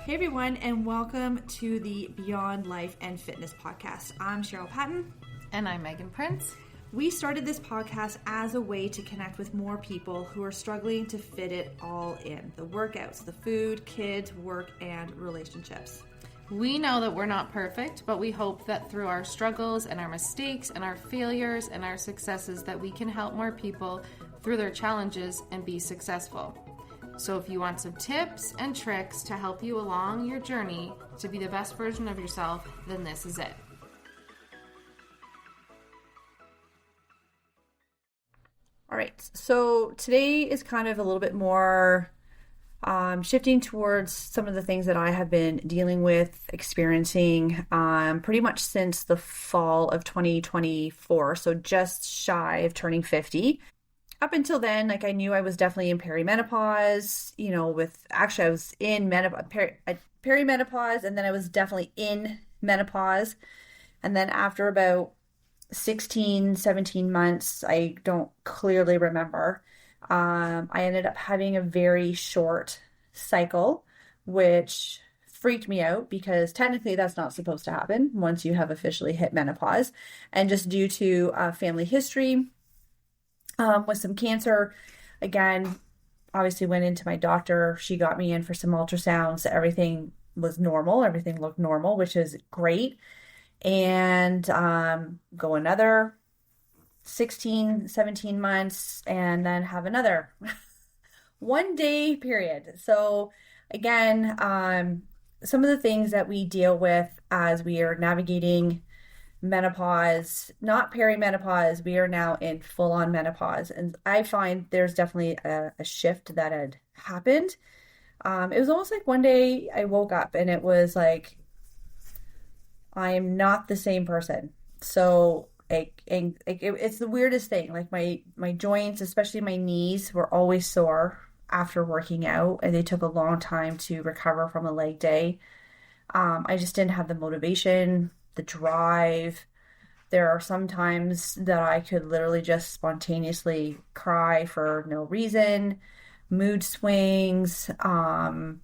Hey everyone, and welcome to the Beyond Life and Fitness podcast. I'm Cheryl Patton. And I'm Megan Prince. We started this podcast as a way to connect with more people who are struggling to fit it all in. The workouts, the food, kids, work, and relationships. We know that we're not perfect, but we hope that through our struggles and our mistakes and our failures and our successes that we can help more people through their challenges and be successful. So if you want some tips and tricks to help you along your journey to be the best version of yourself, then this is it. All right, so today is kind of a little bit more shifting towards some of the things that I have been dealing with, experiencing pretty much since the fall of 2024, so just shy of turning 50. Up until then, I knew I was definitely in peri-menopause, I was in peri-menopause, and then I was definitely in menopause. And then after about 16, 17 months, I don't clearly remember, I ended up having a very short cycle, which freaked me out because technically that's not supposed to happen once you have officially hit menopause. And just due to family history, with some cancer, again, obviously went into my doctor. She got me in for some ultrasounds. Everything was normal. Everything looked normal, which is great. And go another 16, 17 months and then have another 1 day period. So again, some of the things that we deal with as we are navigating menopause, not peri-menopause, we are now in full-on menopause. And I find there's definitely a shift that had happened. It was almost like one day I woke up and it was like, I am not the same person. So it's the weirdest thing. Like my joints, especially my knees, were always sore after working out, and they took a long time to recover from a leg day. I just didn't have the motivation, the drive. There are some times that I could literally just spontaneously cry for no reason, mood swings, the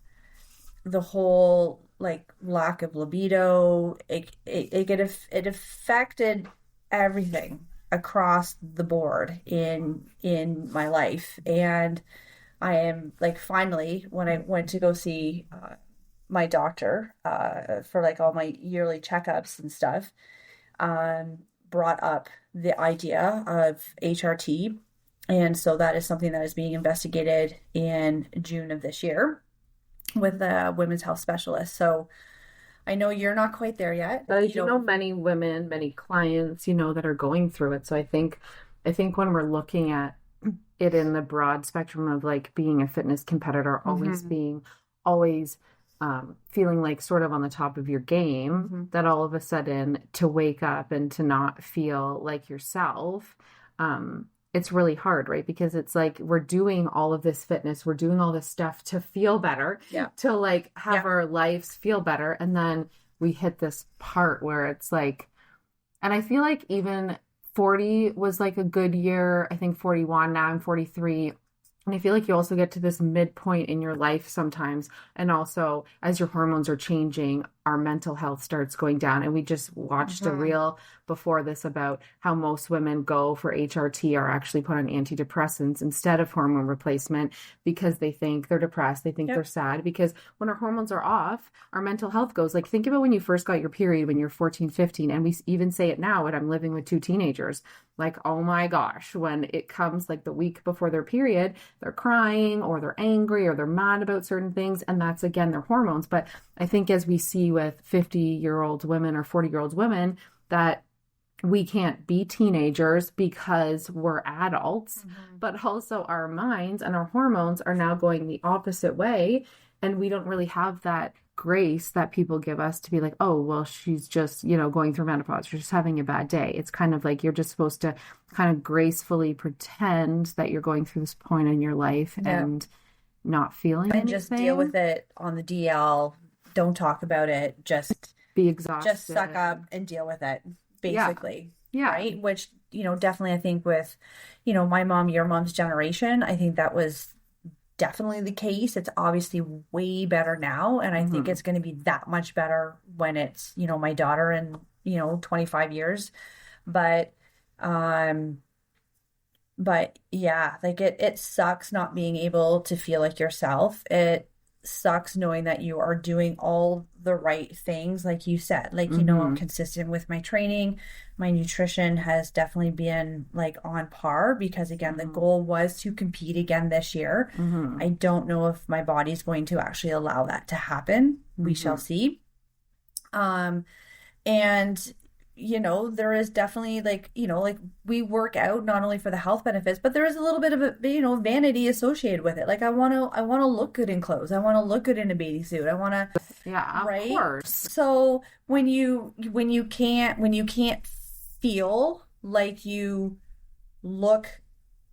whole lack of libido. It affected everything across the board in my life. And I am finally, when I went to go see my doctor for all my yearly checkups and stuff, brought up the idea of HRT. And so that is something that is being investigated in June of this year with a women's health specialist. So I know you're not quite there yet. But I do know many women, many clients, that are going through it. So I think when we're looking at it in the broad spectrum of being a fitness competitor, always feeling like sort of on the top of your game, that all of a sudden to wake up and to not feel like yourself, it's really hard, right? Because it's like we're doing all of this fitness, we're doing all this stuff to feel better, to have our lives feel better. And then we hit this part where it's like, and I feel like even 40 was a good year. I think 41, now I'm 43. And I feel like you also get to this midpoint in your life sometimes. And also, as your hormones are changing, our mental health starts going down. And we just watched a reel before this about how most women go for HRT or actually put on antidepressants instead of hormone replacement because they think they're depressed. They think they're sad. Because when our hormones are off, our mental health goes. Think about when you first got your period when you're 14, 15. And we even say it now when I'm living with two teenagers. Oh my gosh, when it comes the week before their period, they're crying or they're angry or they're mad about certain things. And that's, again, their hormones. But I think as we see with 50-year-old women or 40-year-old women, that we can't be teenagers because we're adults, but also our minds and our hormones are now going the opposite way. And we don't really have that grace that people give us to be like, oh, well, she's just, going through menopause. She's just having a bad day. It's kind of you're just supposed to kind of gracefully pretend that you're going through this point in your life and not feeling anything. Just deal with it on the DL. Don't talk about it. Just be exhausted. Just suck up and deal with it, basically. Yeah. Right? Which, definitely I think with, my mom, your mom's generation, I think that was definitely the case. It's obviously way better now, and I think Mm-hmm. it's going to be that much better when it's, my daughter in, 25 years. But um but yeah, like it sucks not being able to feel like yourself. It sucks knowing that you are doing all the right things, like you said. Like, I'm Mm-hmm. consistent with my training. My nutrition has definitely been like on par because, again, the Mm-hmm. goal was to compete again this year. Mm-hmm. I don't know if my body's going to actually allow that to happen. We shall Mm-hmm. see. Um, and there is definitely, like, like, we work out not only for the health benefits, but there is a little bit of a, vanity associated with it. Like, I want to look good in clothes. I want to look good in a bathing suit. I want to, Yeah, of right? course. So when you can't feel like you look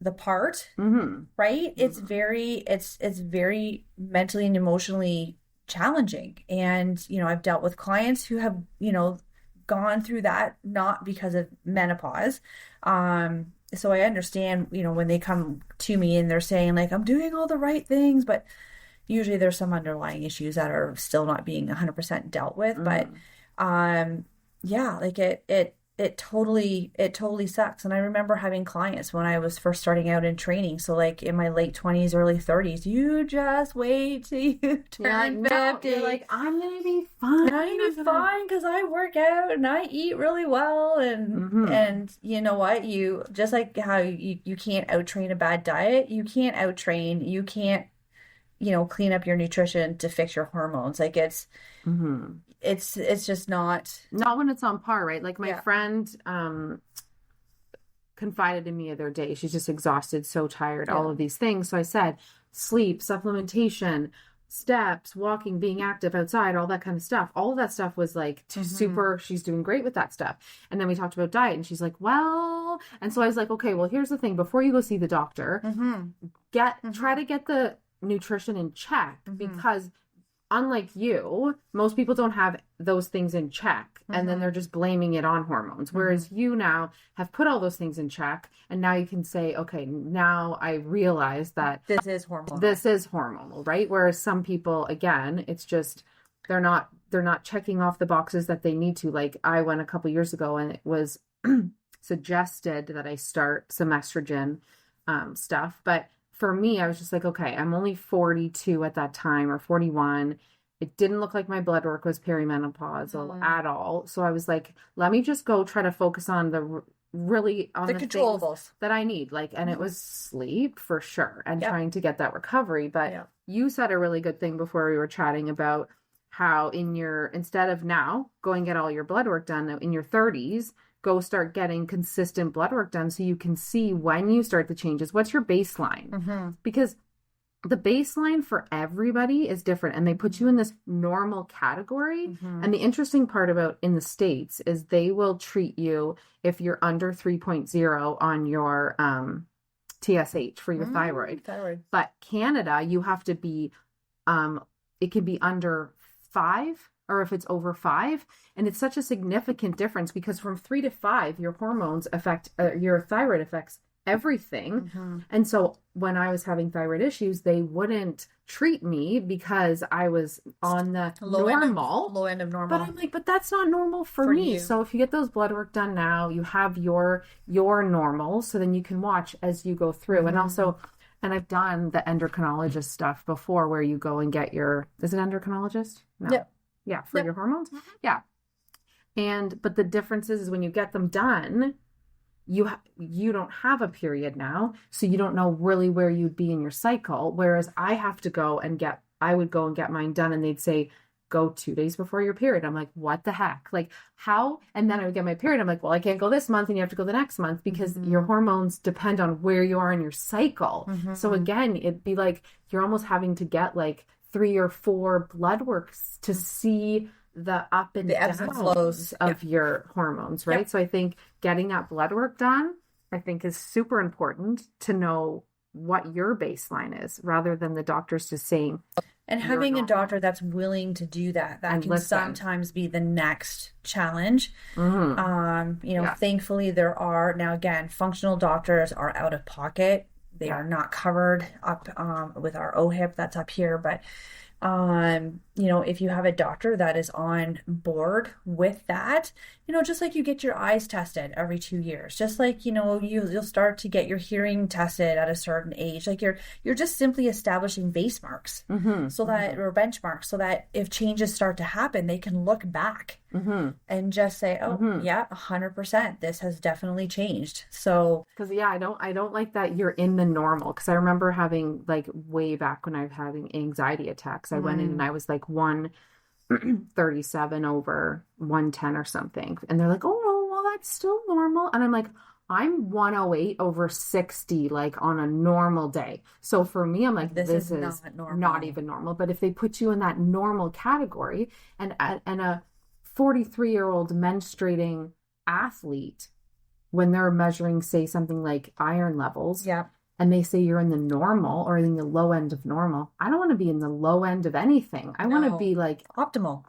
the part, Mm-hmm. right? It's Mm-hmm. very it's very mentally and emotionally challenging. And I've dealt with clients who have, gone through that, not because of menopause. So I understand, when they come to me and they're saying, like, I'm doing all the right things, but usually there's some underlying issues that are still not being 100% dealt with. But Mm-hmm. um yeah, like it totally sucks. And I remember having clients when I was first starting out in training, so like in my late 20s, early 30s, you just wait till you You're like, turn no, you're 50 like, I'm gonna be fine. and I'm gonna I'm be gonna. fine because I work out and I eat really well. and Mm-hmm. and you know what, you just, like, how you can't out train a bad diet, you can't out train, you can't, clean up your nutrition to fix your hormones. Like, it's Mm-hmm. it's it's just not. Not when it's on par, right? Like my Yeah. friend confided in me the other day. She's just exhausted, so tired, all Yeah. of these things. So I said, sleep, supplementation, steps, walking, being active outside, all that kind of stuff. All of that stuff was like Mm-hmm. super, she's doing great with that stuff. And then we talked about diet and she's like, well, and so I was like, okay, well, here's the thing. Before you go see the doctor, Mm-hmm. try Mm-hmm. to get the nutrition in check Mm-hmm. because unlike you, most people don't have those things in check and then Mm-hmm. they're just blaming it on hormones. Mm-hmm. Whereas you now have put all those things in check and now you can say, okay, now I realize that This is hormonal. this is hormonal, right? Whereas some people, again, it's just they're not checking off the boxes that they need to. Like I went a couple years ago and it was suggested that I start some estrogen stuff, but for me, I was just like, okay, I'm only 42 at that time or 41. It didn't look like my blood work was perimenopausal Mm. at all. So I was like, let me just go try to focus on really on The the things controllables. that I need. Like, and it Mm-hmm. was sleep for sure and Yep. trying to get that recovery. But Yeah. you said a really good thing before we were chatting about how instead of now going get all your blood work done in your 30s, go start getting consistent blood work done so you can see when you start the changes. What's your baseline? Mm-hmm. Because the baseline for everybody is different and they put you in this normal category. Mm-hmm. And the interesting part about in the States is they will treat you if you're under 3.0 on your TSH for your thyroid. Thyroid. But Canada, you have to be, it can be under 5 or if it's over 5. And it's such a significant difference because from 3 to 5, your hormones affect, your thyroid affects everything. Mm-hmm. And so when I was having thyroid issues, they wouldn't treat me because I was on the Low normal. end of But normal. I'm like, but that's not normal for For me. you. So if you get those blood work done now, you have your normal, so then you can watch as you go through. And also, and I've done the endocrinologist stuff before where you go and get is it endocrinologist? No. Yep. Yeah, for Yep. your hormones. Yeah. But the difference is when you get them done, you don't have a period now, so you don't know really where you'd be in your cycle. Whereas I would go and get mine done, and they'd say, go 2 days before your period. I'm like, what the heck? Like how? And then I would get my period. I'm like, well, I can't go this month, and you have to go the next month because your hormones depend on where you are in your cycle. Mm-hmm. So again, it'd be like you're almost having to get like 3 or 4 blood works to see the up and The ebbs and downs flows. of your hormones, right? Yep. So I think getting that blood work done, I think is super important to know what your baseline is rather than the doctors just saying. And having a doctor that's willing to do that And can listen. sometimes be the next challenge. Mm-hmm. Yeah. Thankfully there are now, again, functional doctors are out of pocket They are not covered up with our OHIP that's up here, but if you have a doctor that is on board with that, just like you get your eyes tested every 2 years, just like, you'll start to get your hearing tested at a certain age, like you're just simply establishing base marks so that, or benchmarks, so that if changes start to happen, they can look back and just say, oh, yeah, 100%, this has definitely changed. So, because I don't like that you're in the normal. Because I remember having, like, way back when I was having anxiety attacks, I went in and I was like 137 over 110 or something, and they're like, oh no, well, that's still normal, and I'm like, I'm 108 over 60, like, on a normal day. So for me, I'm like, this is not even normal. But if they put you in that normal category, and a 43-year-old menstruating athlete, when they're measuring, say, something like iron levels, and they say you're in the normal or in the low end of normal, I don't want to be in the low end of anything. I want to be like optimal.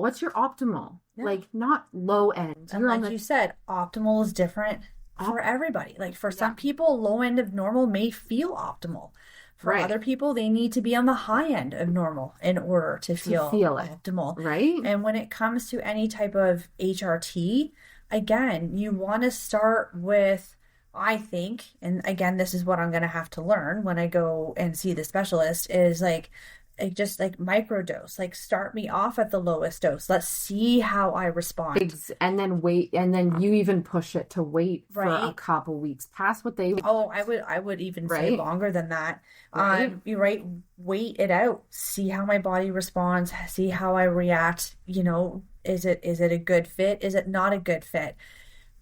What's your optimal? Like, not low end. And like you said, optimal is different for everybody. Like, for some people, low end of normal may feel optimal. For other people, they need to be on the high end of normal in order to feel optimal. Right. And when it comes to any type of HRT, again, you want to start with, I think, and again, this is what I'm going to have to learn when I go and see the specialist, is like just like microdose, like start me off at the lowest dose. Let's see how I respond. And then wait, and then you even push it to wait for a couple weeks past what they. Oh, I would even say longer than that. You're right. Wait it out. See how my body responds. See how I react. Is it a good fit? Is it not a good fit?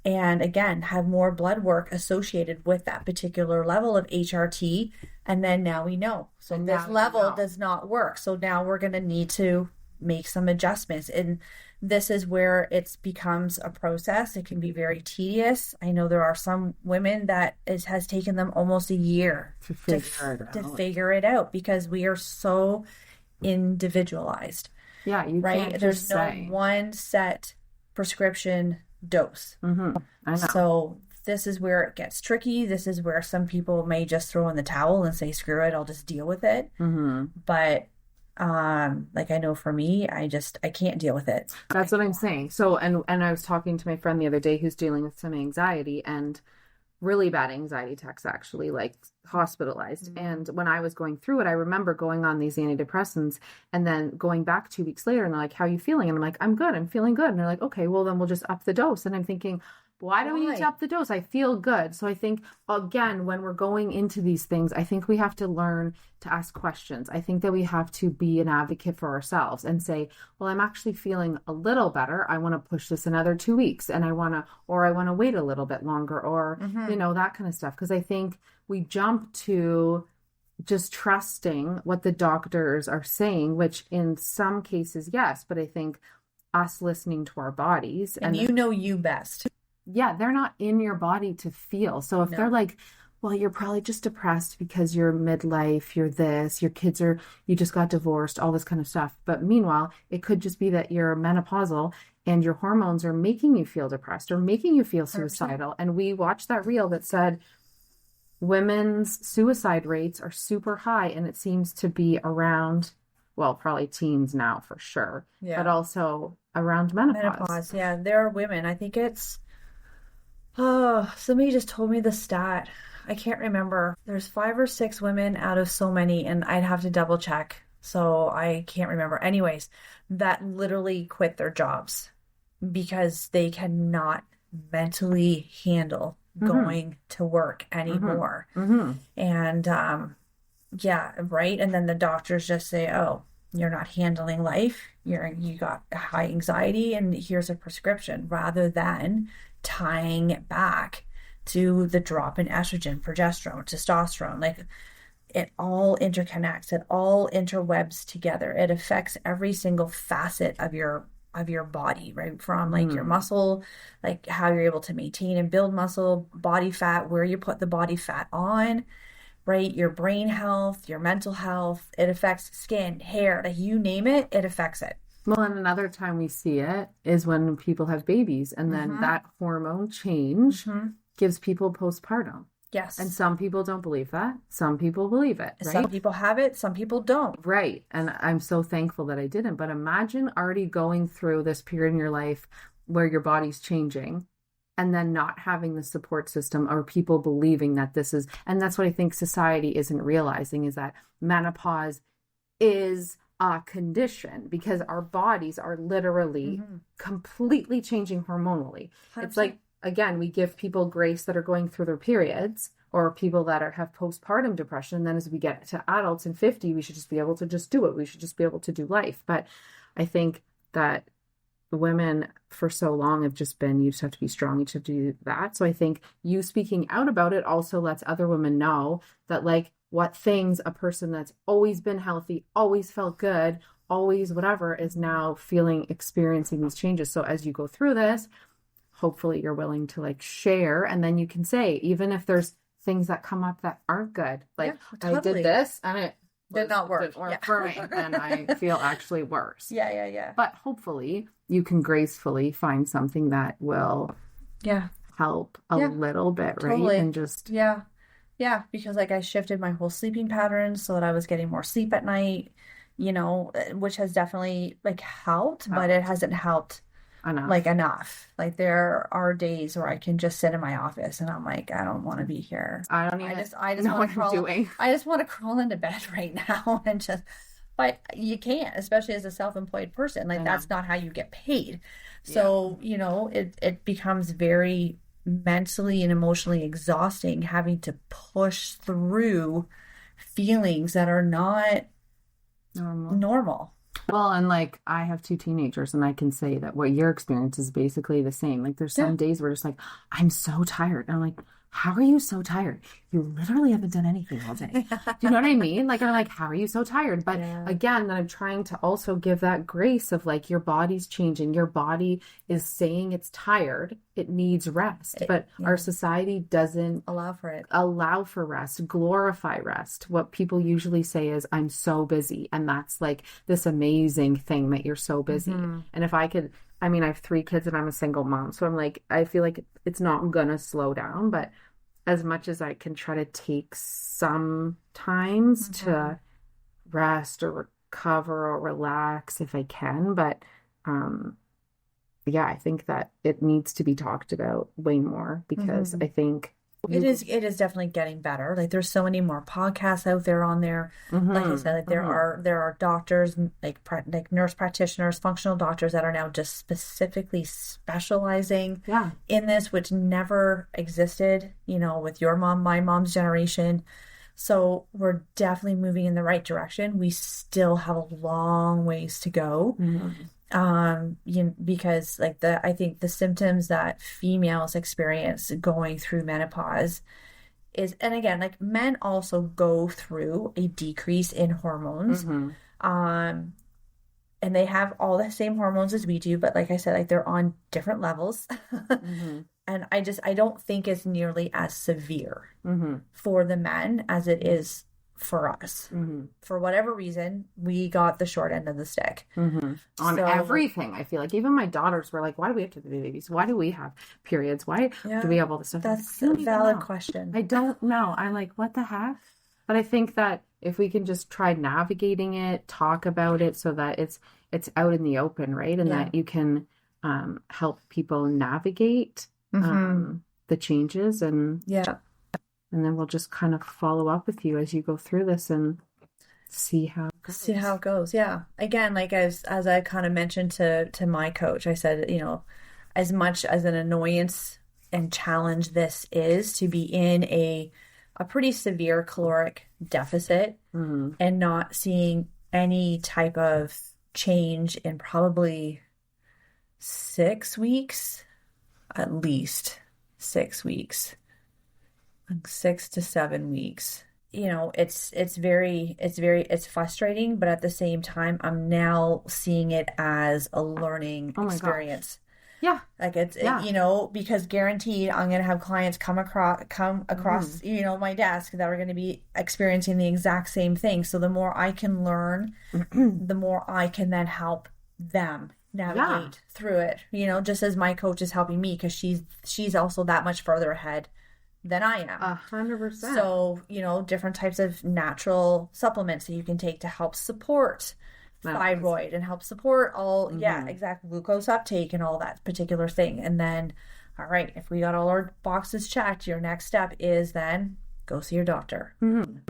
And again, have more blood work associated with that particular level of HRT. And then now we know. So this level does not work. So now we're going to need to make some adjustments. And this is where it becomes a process. It can be very tedious. I know there are some women that it has taken them almost a year to figure it out, because we are so individualized. Yeah, you can't There's no one set prescription dose. I know. So this is where it gets tricky. This is where some people may just throw in the towel and say, screw it, I'll just deal with it. But like, I know for me, I can't deal with it. That's what I'm saying. So, and I was talking to my friend the other day who's dealing with some anxiety, and really bad anxiety attacks, actually, like hospitalized. And when I was going through it, I remember going on these antidepressants and then going back 2 weeks later, and they're like, how are you feeling? And I'm like, I'm good. I'm feeling good. And they're like, okay, well, then we'll just up the dose. And I'm thinking, why do we need to up the dose? I feel good. So I think, again, when we're going into these things, I think we have to learn to ask questions. I think that we have to be an advocate for ourselves and say, well, I'm actually feeling a little better. I want to push this another 2 weeks, and I want to wait a little bit longer, or, that kind of stuff. Because I think we jump to just trusting what the doctors are saying, which in some cases, yes, but I think us listening to our bodies. And you best. Yeah, they're not in your body to feel. So if they're like, well, you're probably just depressed because you're midlife, you're this, you just got divorced, all this kind of stuff. But meanwhile, it could just be that you're menopausal and your hormones are making you feel depressed or making you feel suicidal. And we watched that reel that said women's suicide rates are super high, and it seems to be around, well, probably teens now for sure, but also around menopause. Yeah, there are women. I think it's, somebody just told me the stat. I can't remember. There's 5 or 6 women out of so many, and I'd have to double check. So I can't remember. Anyways, that literally quit their jobs because they cannot mentally handle going to work anymore. And and then the doctors just say, oh, you're not handling life, you got high anxiety, and here's a prescription, rather than tying it back to the drop in estrogen, progesterone, testosterone. Like, it all interconnects, it all interwebs together. It affects every single facet of your body, right? From like your muscle, like how you're able to maintain and build muscle, body fat, where you put the body fat on, right? Your brain health, your mental health. It affects skin, hair, like you name it, it affects it. Well, and another time we see it is when people have babies, and then that hormone change gives people postpartum. And Yes. some people don't believe that. Some people believe it, Some right? people have it, some people don't. Right. And I'm so thankful that I didn't. But imagine already going through this period in your life where your body's changing and then not having the support system or people believing that this is, and that's what I think society isn't realizing is that menopause is a condition because our bodies are literally completely changing hormonally. It's 100%. like, again, we give people grace that are going through their periods or people that have postpartum depression. And then as we get to adults in 50, we should just be able to just do it. We should just be able to do life. But I think that women for so long have just been, you just have to be strong, you just have to do that. So I think you speaking out about it also lets other women know that like what things a person that's always been healthy, always felt good, always whatever is now experiencing these changes. So as you go through this, hopefully you're willing to like share and then you can say, even if there's things that come up that aren't good, like Yeah, I did this and it did not work. didn't work Yeah. for me and I feel actually worse. Yeah. But hopefully you can gracefully find something that will Yeah. help a Yeah, little bit, right? totally. And just, Yeah. Yeah, because like I shifted my whole sleeping patterns so that I was getting more sleep at night, which has definitely like helped, but it hasn't helped enough. like enough. Like there are days where I can just sit in my office and I'm like, I don't want to be here. I don't even I just know want what to I'm crawl. doing. I just want to crawl into bed right now and just, but you can't, especially as a self-employed person. Like that's not how you get paid. So, it becomes very mentally and emotionally exhausting having to push through feelings that are not normal. Well, and like I have two teenagers and I can say that what your experience is basically the same. Like there's some days where it's like, I'm so tired. And I'm like, how are you so tired? You literally haven't done anything all day. Do you know what I mean? Like, I'm like, how are you so tired? But again, I'm trying to also give that grace of like, your body's changing. Your body is saying it's tired. It needs rest. But our society doesn't Allow for it. allow for rest, glorify rest. What people usually say is, I'm so busy. And that's like this amazing thing that you're so busy. And if I could, I mean, I have 3 kids and I'm a single mom. So I'm like, I feel like it's not gonna slow down, but as much as I can try to take some times to rest or recover or relax if I can. But yeah, I think that it needs to be talked about way more because I think it is definitely getting better. Like there's so many more podcasts out there on there. Like I said, like there are doctors, like nurse practitioners, functional doctors that are now just specifically specializing in this, which never existed, with your mom, my mom's generation. So we're definitely moving in the right direction. We still have a long ways to go. Because like I think the symptoms that females experience going through menopause is, and again, like men also go through a decrease in hormones. And they have all the same hormones as we do, but like I said, like they're on different levels. And I don't think it's nearly as severe for the men as it is for us. For whatever reason, we got the short end of the stick. On everything. I feel like even my daughters were like, why do we have to have babies? Why do we have periods? Why do we have all this stuff? That's a valid question. I don't know. I'm like, what the heck? But I think that if we can just try navigating it, talk about it so that it's out in the open, right? And that you can help people navigate the changes and then we'll just kind of follow up with you as you go through this and see how it goes. See how it goes. Yeah. Again, like as I kind of mentioned to my coach, I said, as much as an annoyance and challenge this is to be in a pretty severe caloric deficit and not seeing any type of change in probably 6 weeks, at least 6 weeks. 6 to 7 weeks. It's frustrating, but at the same time, I'm now seeing it as a learning experience. Yeah. Like because guaranteed I'm going to have clients come across, my desk that are going to be experiencing the exact same thing. So the more I can learn, the more I can then help them navigate through it, just as my coach is helping me because she's also that much further ahead than I am. 100%. So, different types of natural supplements that you can take to help support thyroid and help support all, exactly, glucose uptake and all that particular thing. And then, all right, if we got all our boxes checked, your next step is then go see your doctor,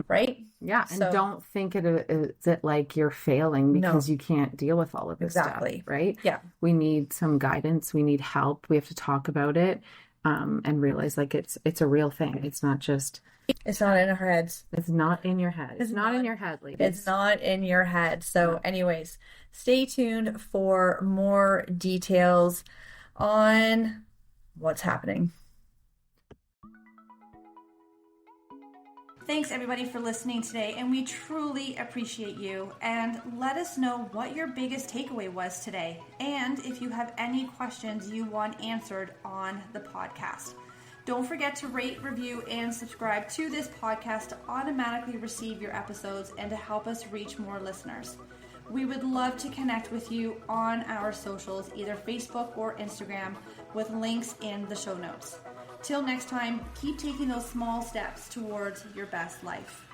right? Yeah, and don't think it like you're failing because you can't deal with all of this stuff, right? Yeah. We need some guidance. We need help. We have to talk about it and realize like it's a real thing. It's not just... It's not in our heads. It's not in your head. It's not in your head, ladies. It's not in your head. So anyways, stay tuned for more details on what's happening. Thanks everybody for listening today, and we truly appreciate you. And let us know what your biggest takeaway was today, and if you have any questions you want answered on the podcast. Don't forget to rate, review, and subscribe to this podcast to automatically receive your episodes and to help us reach more listeners. We would love to connect with you on our socials, either Facebook or Instagram, with links in the show notes. Till next time, keep taking those small steps towards your best life.